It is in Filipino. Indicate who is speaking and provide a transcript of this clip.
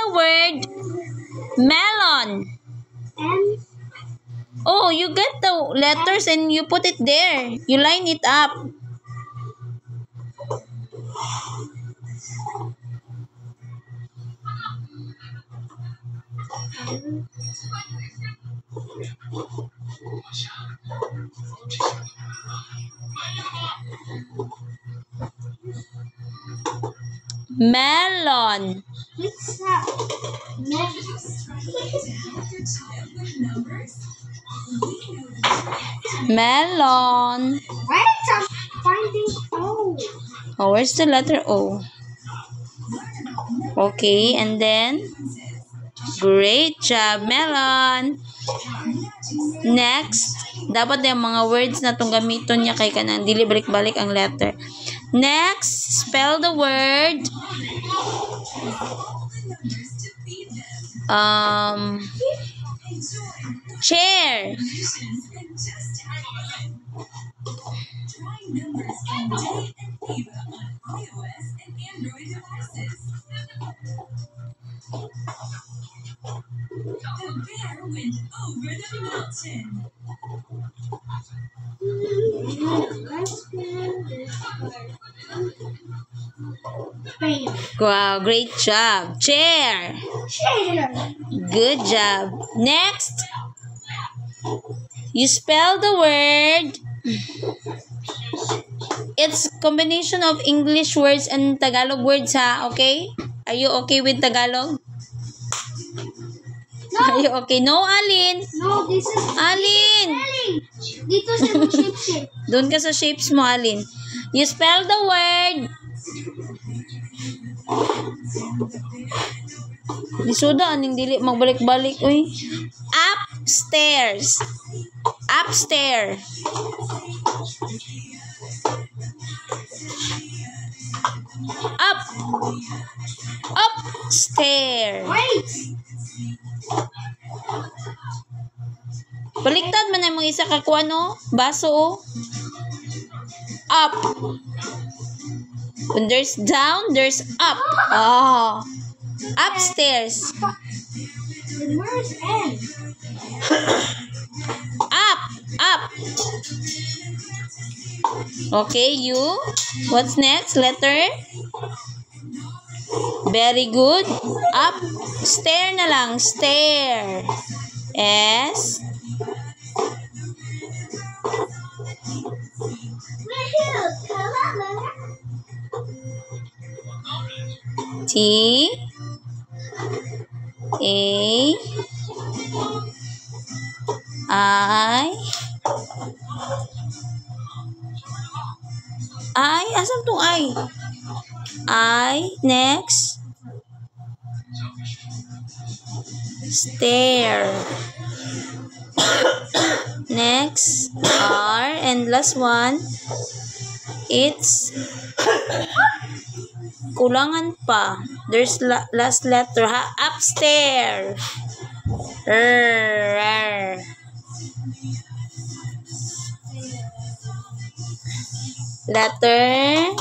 Speaker 1: the word melon. Oh, you get the letters and you put it there. You line it up. Melon. Melon.
Speaker 2: Wait, I'm finding O.
Speaker 1: Oh, where's the letter O? Okay, and then great job, melon. Next, dapat yung mga words na itong gamiton niya kay kanang dili balik-balik ang letter. Next, spell the word chair. Wow, great job. Chair. Good job. Next, you spell the word. It's combination of English words and Tagalog words, ha? Okay? Are you okay with Tagalog?
Speaker 2: No.
Speaker 1: Are you okay? No, Alin.
Speaker 2: No, this is
Speaker 1: Alin.
Speaker 2: dito sa shape.
Speaker 1: Doon ka sa shapes mo, Alin. You spell the word. Lisuda, aning dili magbalik-balik. Uy. Upstairs. Upstairs. Up. Upstairs.
Speaker 2: Wait.
Speaker 1: Baliktad man ang mga isa kakuha, no? Baso, oh. Up. When there's down, there's up. Oh. Upstairs.
Speaker 2: Where's N?
Speaker 1: Up. Up. Okay, you. What's next? Letter? Very good. Up. Stair na lang. Stair. S. T. A. I. Asan tong I? Next. Stair. Next. R. And last one. It's kulangan pa. There's last letter, ha? Upstairs. Letter